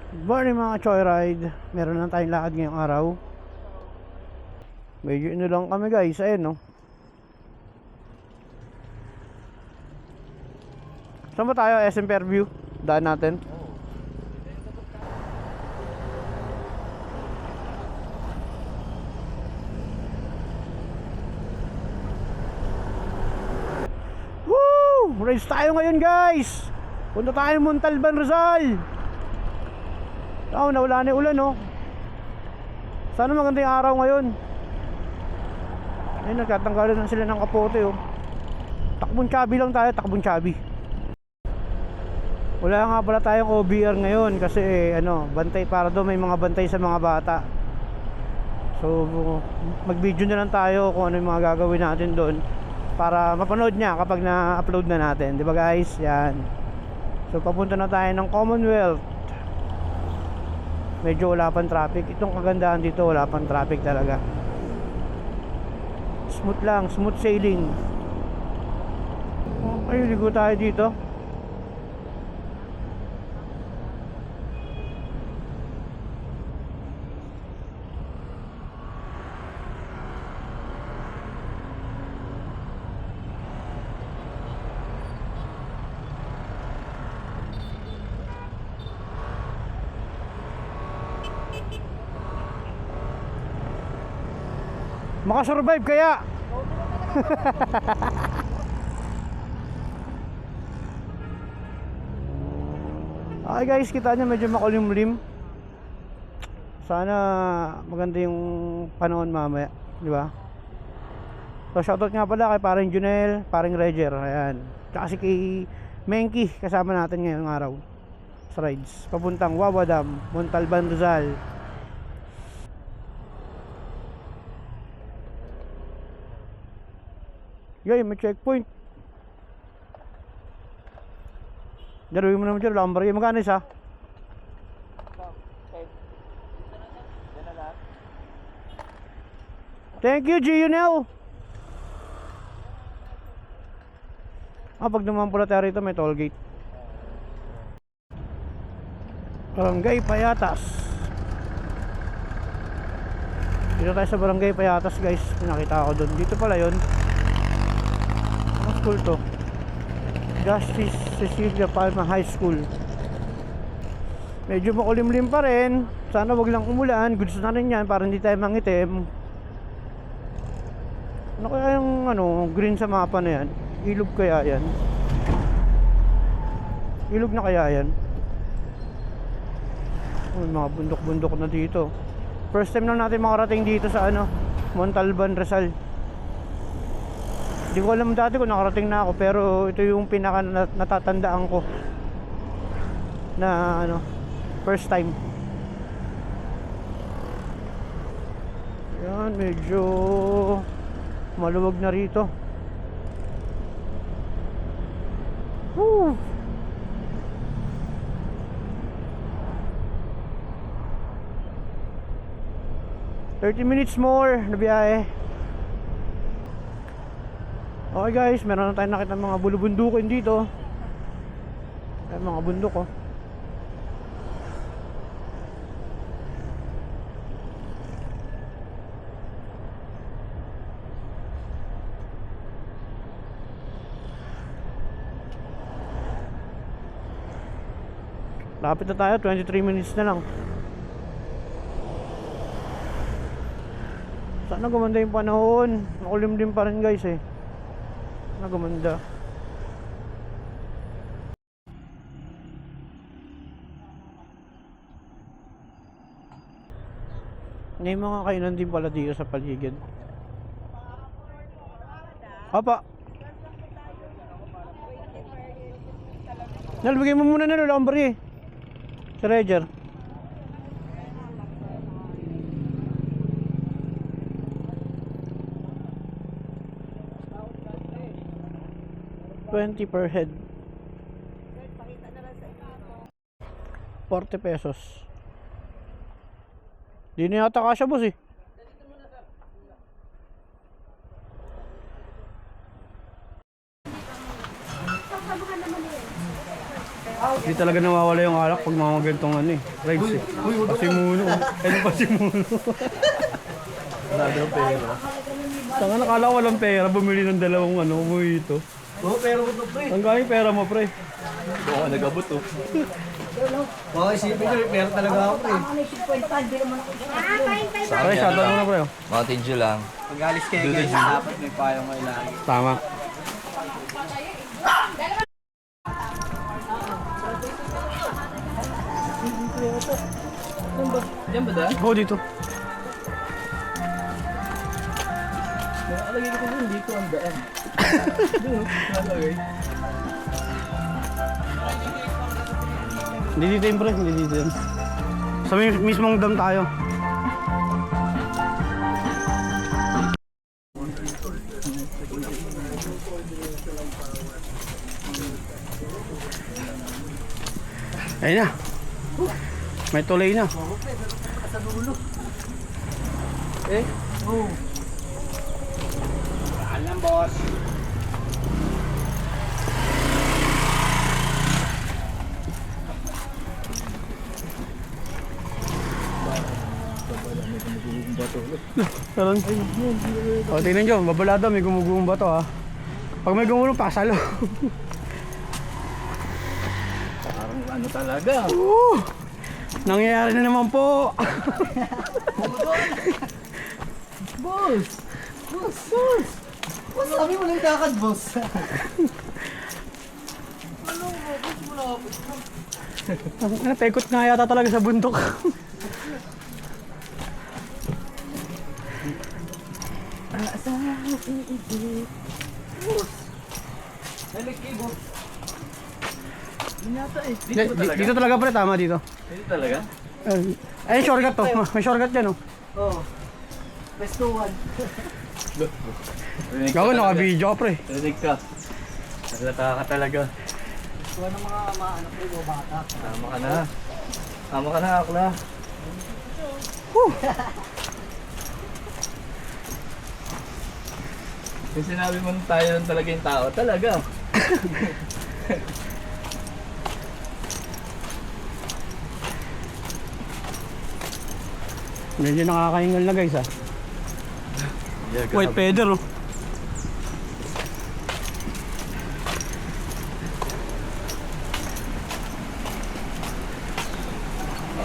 Good morning mga Joyride. Meron lang tayong lakad ngayong araw. Medyo lang kami guys. Ayun no. Saan ba tayo? SM Fairview. Daan natin. Woo! Race tayo ngayon guys. Punta tayo Montalban, Rizal. Nawala na yung ulan no. Sana maganda yung araw ngayon. Ayun, nagtatanggalan na sila ng kapote oh. Takbong Chabi lang tayo, takbong Chabi. Wala nga pala tayong OBR ngayon kasi bantay, para daw may mga bantay sa mga bata. So mag-video na lang tayo kung ano yung mga gagawin natin doon para mapanood niya kapag na-upload na natin, di ba guys? Yan. So papunta na tayo ng Commonwealth. Medyo wala pang traffic. Itong kagandahan dito, wala pang traffic talaga. Smooth lang, smooth sailing. Okay, ligo tayo dito. Makasurvive kaya? Okay guys, kita nyo medyo makulimlim. Sana maganda yung panahon mamaya, di ba? So shoutout nga pala kay paring Junel, paring Reger, ayan. Tsaka si kay Menki, kasama natin ngayong araw sa rides papuntang Wawa Dam, Montalban, Rizal. Yay, may checkpoint. Daruin mo naman dyan, lumbar. Magkano isa? Thank you, Gionel. Pag naman pala tayo rito, may toll gate. Barangay Payatas. Dito tayo sa Barangay Payatas guys. Nakita ako doon. Dito pala yun. School to, Justice Cecilia Palma High School. Medyo makulimlim pa rin. Sana wag lang umulan. Goods na rin yan para hindi tayo mangitim. Ano kaya yung green sa mapa na yan? Ilog kaya yan? Ilog na kaya yan? May mga bundok-bundok na dito. First time lang natin makarating dito sa Montalban, Rizal. Hindi ko alam dati kung nakarating na ako, pero ito yung pinaka natatandaan ko na first time. Yan, medyo maluwag na rito. Woo! "30 minutes more na biyahe." Okay guys, meron na tayong nakita mga bulubundukin dito. Ay, mga bundok oh. Lapit na tayo, 23 minutes na lang. Sana gumanda yung panahon. Makulimlim pa rin guys eh. Gumanda. May mga kainan din pala dito sa paligid. Apa. Nalbigay mo muna na lumbar sa Reger. $20 per head. 40 pesos. Di na yata kasya boss eh. Hindi talaga nawawala yung alak pag mga ganitong ano eh. Rides eh. Pasimuno. Ano pasimuno? Wala daw pera. Tanga nakala ko walang pera. Bumili ng dalawang ano. Umuwi ito. Oo, pero ko to, pre. Ang galing pera mo, pre. Oo, nag-abot, oh. Oo, isipin nyo, may pera talaga ako, pre. Pre, shoutout mo na, pre. oh. Mountain Dew lang. Pag alis kayo guys, dapat may payong kayo lagi. Tama. Diyan ba daan? Oo, dito. Nakalagay ko dun, dito ang daan. Doon, nakalagay. Hindi dito yung pre. Hindi dito yun. Sa mismong dam tayo. Ayun na. May tuloy na. Eh? Oo. Alam, boss. Karon. O, tingnan nyo. Babalado. May gumugulong bato ha. Pag may gumulong, pasalo. Parang ano talaga. Nangyayari na naman po. Boss! Boss! Boss! Boss, sabi mo lang kakad, boss. Ano, pekot nga yata talaga sa bundok. Nalikibo. Yun yata eh. Dito talaga pre, tama dito. Dito talaga? Ay, shortcut to. May shortcut dyan oh. Oo. Best to one. Gago, naka-video pre. Rinig ka. Naglata ka talaga. Gusto ng mga anak ko, mga bata. Tama ka na. Tama ka na, Akla. Yung sinabi mo tayo lang talaga yung tao, talaga. Medyo nakakahingal na guys ah. White feather oh.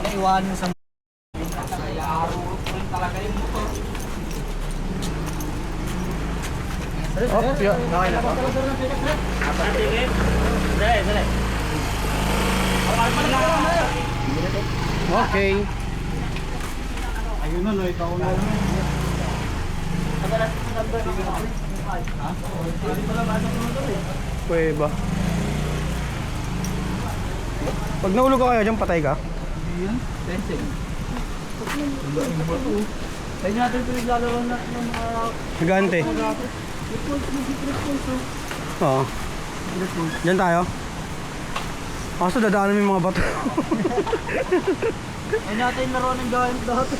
Naiwanan sa Oh, yeah. Okay na to. Okay. ayun na, no, ikaw na. Pwede ba? Pag nahulog ka kaya dyan, patay ka? Yun, fencing. Kaya natin ito yung lalaro na ng mga Gigante. Oo. Diyan tayo. Kaso dadaanan mo yung mga bato. Kaya natin laro ng gawin dati.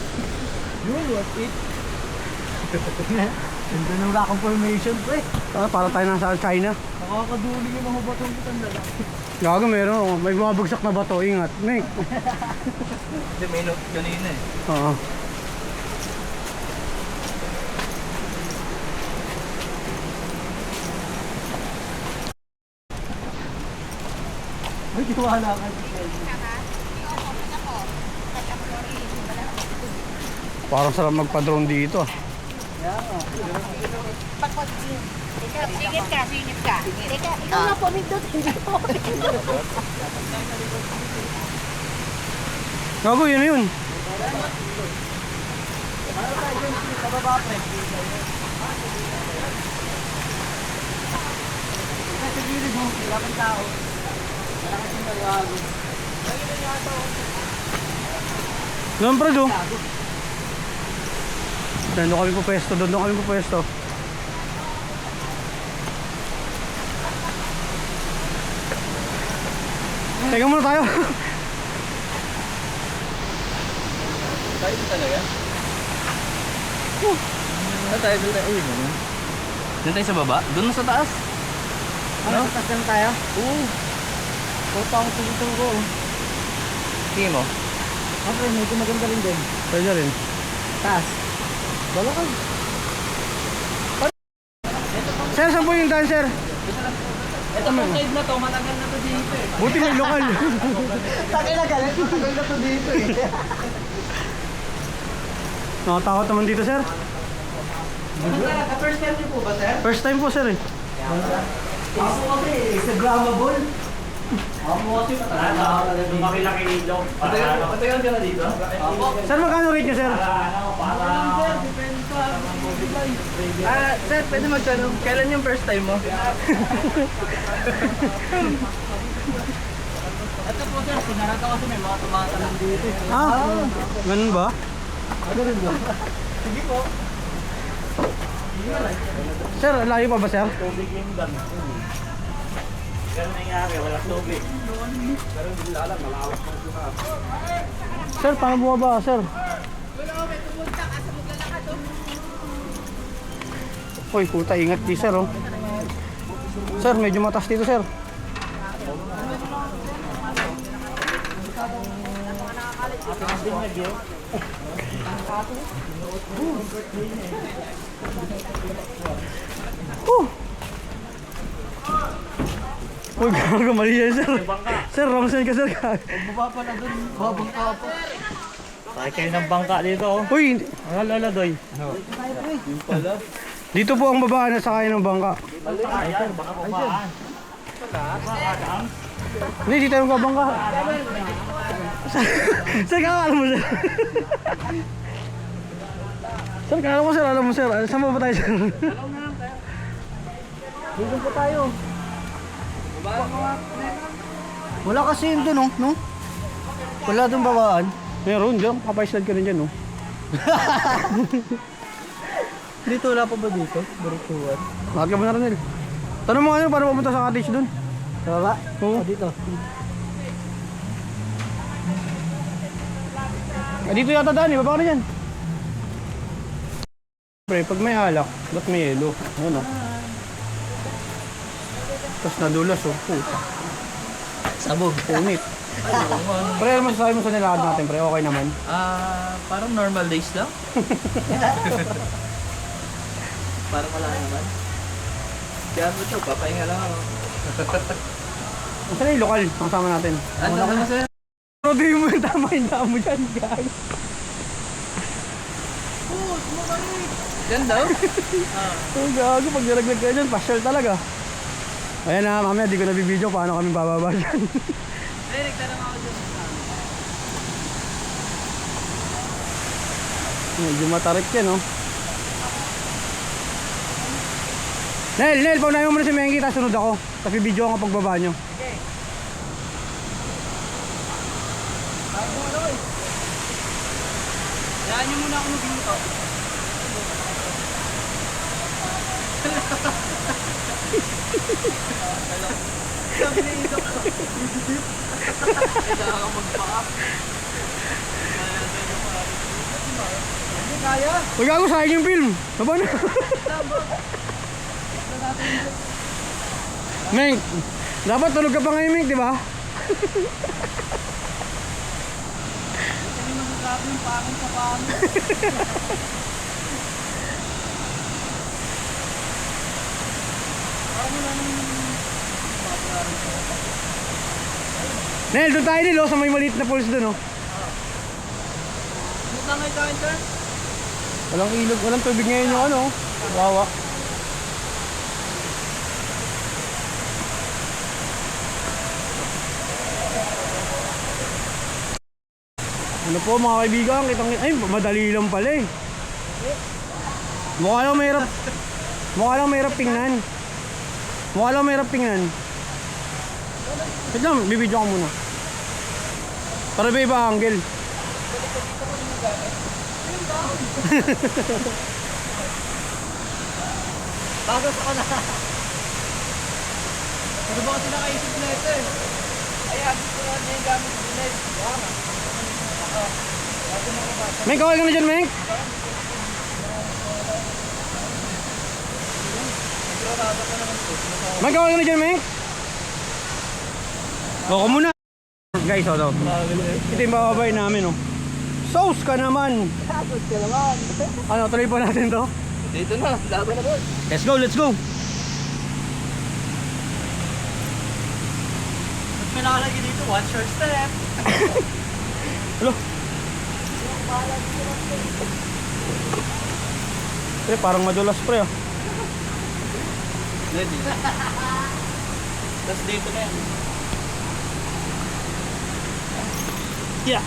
Yun, what it? Ganda ng rock formation, pre. Para tayo nasa China. Nakakaduling yung mga batong kitang lalaki. Gago meron oh. May mga bagsak na bato. Ingat. Nek. Hindi, may note kanina eh. Oo. May tiwala ka sa Parang sarap magpa-drone dito ah. Singit ka, singit ka. Teka, ikaw na po, Mindot. Hindi po. Gago, yun na yun. Doon pre, doon. Doon kami po pwesto, doon kami po pwesto. Teka muna tayo. Tayo ba talaga? Doon tayo, doon tayo. Uy, naman. Doon tayo sa baba? Doon na sa taas? Ano? Tatas lang tayo? Oo. Puta ang tulitong ko. Tingin mo? Okay, medyo maganda rin din. Pwede rin. Taas. Balakad. Sir, saan po yung daan, sir? Ito pang side na to, matagal na to dito eh. Buti may lokal. Takay na galit. Matagal na to dito eh. Nakatakot naman dito, sir. First time niyo po ba, sir? First time po, sir eh. Ako kasi, Instagrammable. Ako kasi lumaki-laki dito. Patagal ka na dito? Sir, magkano rate nyo, sir? Sir, pwede magtanong, kailan yung first time mo? Ito po sir, sinarata kasi may mga tumatanong dito. Ah, ganun ba? Sige po. Sir, layo pa ba, sir? Tubig yung dam. Ganun nangyari, walang tubig. Pero hindi alam, malawak mo siya. Sir, paano bumaba, sir? Uy, puta, ingat di, sir, oh. Sir, medyo matas dito, sir. Uy, gago, mali yan, sir. Sir, wrong side ka, sir. Baba pala dun, babang ka po. Sakay kayo ng bangka dito. Uy, Ang laladoy. Yung pala. dito po ang babaan na sakay ng bangka. Ay, sir, baka babaan. Hindi, dito yung kabangka. Sir, kakala mo, sir. Sir, kakala mo, sir. Alam mo, sir. Saan ba tayo, sir? Dito po tayo. Wala kasi yun dun, no? Wala dun babaan. Meron, dyan. Kapaislad ka rin dyan, no? Dito wala pa ba dito? Barituan. Bakit ka mo na rin, tanong mo nga yun, paano pumunta sa cottage dun? Sa baba? Oo. Dito. Dito yata daan, eh. Baba ka na dyan. Pre, pag may alak, ba't may yelo? Ano? Tapos nadulas, oh. Puta. Sabog. Punit. Pre, ano masasabi mo sa nilakad natin, pre? Okay naman. Parang normal days lang. Parang wala naman. Kaya mo ito, papahinga lang ako. Saan yung lokal? Ang kasama natin. Ano naman sir? Pero di mo yung tama yung damo dyan, guys. Yan daw? Oh, gago. Pag nilaglag ka dyan, pasyal talaga. Ayan na, mamaya di ko nabibideo paano kami bababa dyan. Ay, nagtanong ako dyan. Medyo matarik yan, oh. Nel, paunahin mo muna si Mengi, tapos sunod ako. Tapos video ko pagbaba nyo. Yan nyo muna ako magbinto. Sabi na yung doktor. Kailangan ka mag-pack. Hindi kaya. Huwag ako sayang yung film. Baba na. Meng, dapat tulog ka pa ngayon, Meng, di ba? Hindi magagamit yung pangin sa pangin. Nel, doon tayo nilo sa may maliit na pools doon, oh. Ano na ngayon kain, sir? Walang ilog, walang tubig ngayon yung ano, oh. Wawa. Ano po mga kaibigan, ay madali lang pala eh. Mukha lang mahirap. Mukha lang mahirap tingnan. Mukha lang mahirap tingnan. Wait lang, bibidyo ko muna. Para ba iba angle? Bago sa kana. Ano ba kasi nakaisip na ito eh? Ayan, gusto na niya yung gamit ko na Meng, kawal ka na dyan, Meng? Meng, kawal ka na dyan, Meng? O, muna. Guys, ito. Ito yung bababay namin, oh. Sauce ka naman. Tapos ka naman. Ano, tuloy pa natin to? Dito na, laban na doon. Let's go, let's go. Ba't may nakalagay dito? One short step. Hello. Pre, parang madulas pre ah. Ready. Tapos dito na yan. Yeah.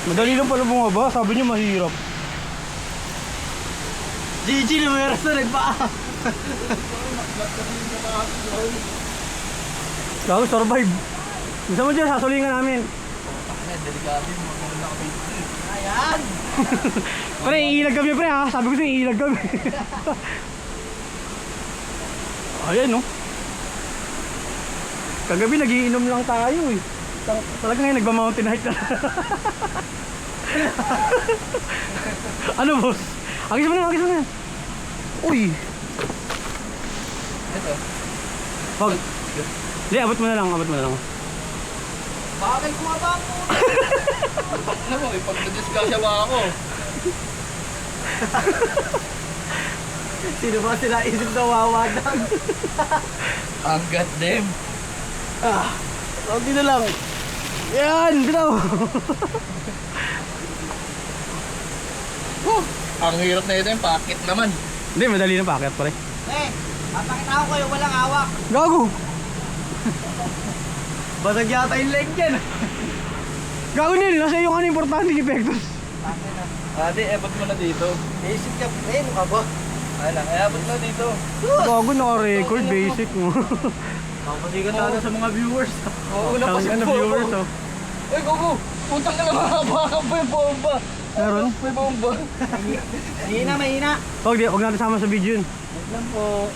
Madali lang pala bumaba, sabi niyo mahirap. GG na meron na nagpaa. Gago, survive. Gusto mo dyan, sasulingan namin. Delikado yung mga nakapit. Ayan! Pre, iilag kami pre ha, sabi ko sa'yo iilag kami. Ayan no. Kagabi nagiinom lang tayo eh. Talaga ngayon nagba-mountain hike na. Ano boss? Agis mo na, agis mo na. Uy. Ito. Wag. Hindi, abot mo na lang, abot mo na lang. Bakit kumaba ako? Ano mo, pag na-discussion ako. Sino ba sila isip na wawagan? Ang goddamn. Huwag na lang. Yan, bitaw. Ang hirap na ito yung packet naman. Hindi, madali na packet pare. Papakita ko kayo, walang hawak. Gago. Basag yata yung leg dyan. Gago nil, nasa iyo ano importante yung epektos. Ate, ebot mo na dito. Basic ka, ano ka ba? Ay lang, ebot mo dito. Gago, naka-record, basic mo. Kapasikat tayo sa mga viewers. Oo, Ang ano viewers oh. Uy, Gogo! Puntang ka naman, habakan pa yung bomba. Meron? May bomba. Mahina. Huwag natin sama sa video yun. Wait lang po.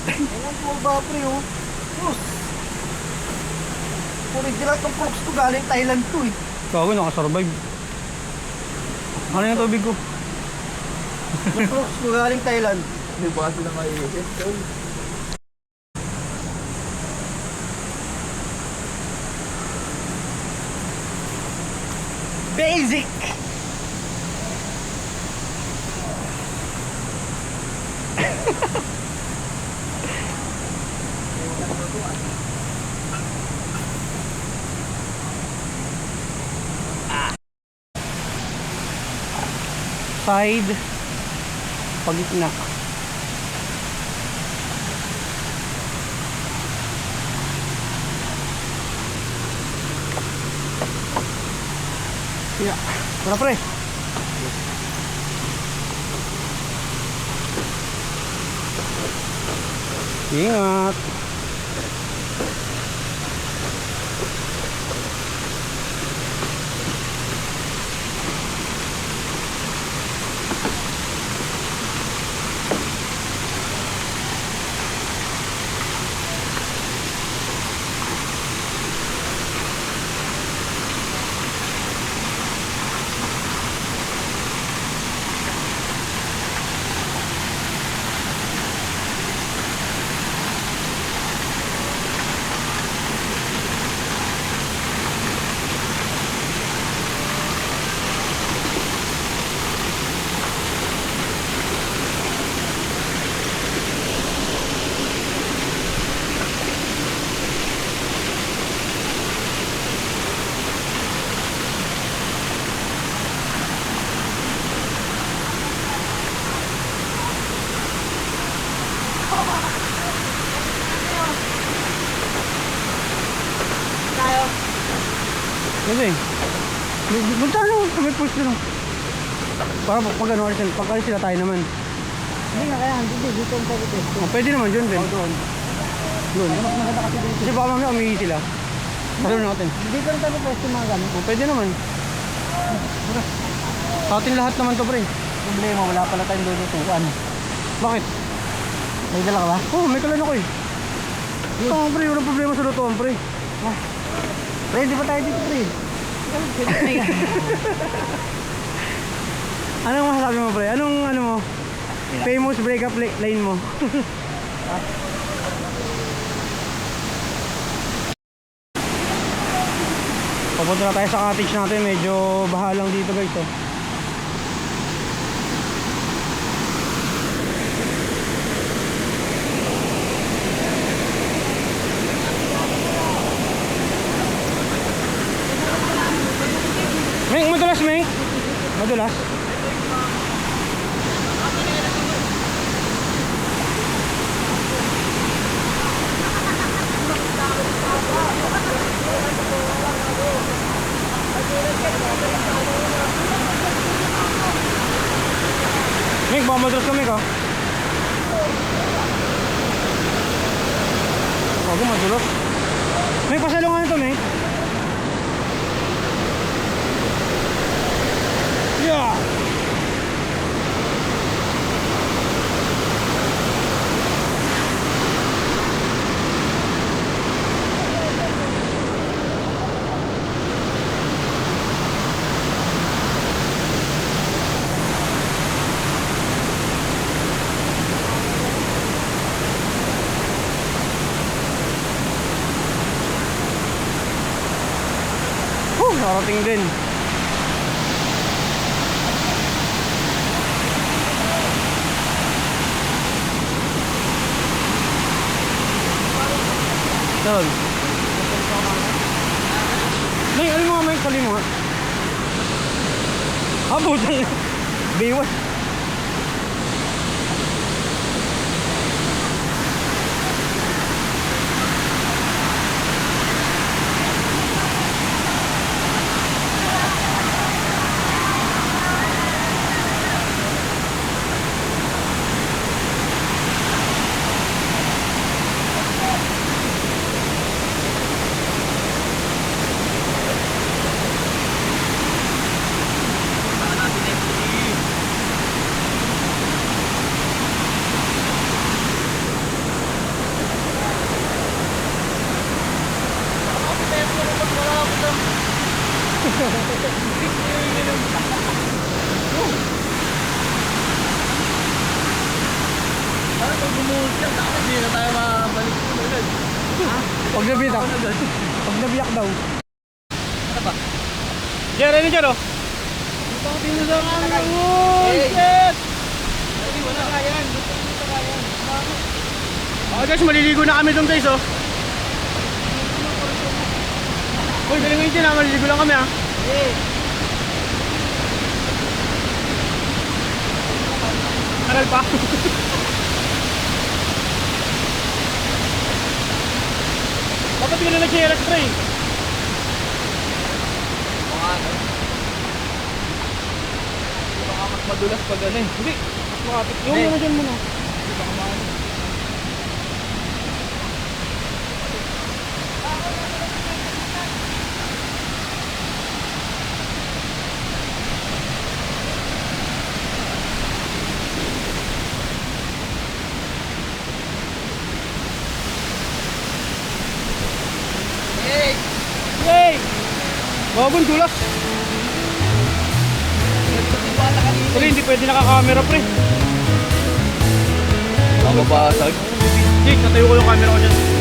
Ilan po ba, pre, oh? Sus! Original itong crooks ko galing Thailand to, eh. Gago, nakasurvive. Ano yung tubig ko? Yung crooks ko galing Thailand. May base na maiisip. Basic! Side. Pagitna. Yeah. Tara pre. Ingat. Kasi, punta ano, may push na. Para pag ano, pag sila tayo naman. Hindi nga kaya, hindi dito ang pag-test. Oh, pwede naman dyan, Ben. Doon. Doon. Mas maganda kasi dito. Kasi baka mamaya umihi sila. Ano natin? Dito ang pag-test yung mga ganun. Oh, pwede naman. Sa atin lahat naman to, pre. Problema, wala pala tayong lulutuan. Bakit? May dala ka ba? Oh, may kalan ako eh. Oo, pre, walang problema sa lutuan, pre. Pre, di ba tayo dito, pre? Anong masasabi mo, pre? Anong ano mo? Famous breakup line mo? Papunta na tayo sa cottage natin. Medyo baha lang dito, guys. Oh. Meng, madulas, Meng. Madulas. Meng, baka madulas kami ka. Bago madulas. Meng, pasalungan ito, Meng. Yeah. Nakarating din. Doon. May, alin mo nga, may kali mo nga. Butang. Biwas. Pag nabiyak. Pag nabiyak daw. Ano ba? Diyan, ready dyan oh. Shit! Wala kayan. Okay guys, maliligo na kami doon guys oh. Uy, galing ngayon dyan ah, maliligo lang kami ah. Aral pa. Dapat ko na nag-share spray. Baka mas madulas pag ano eh. Hindi, mas makapit. Yung muna dyan muna. Hindi baka maano. Yay! Bagong dulas. Pre, hindi pwede naka-camera pre. Mababasag. Jake, natayo ko yung camera ko dyan.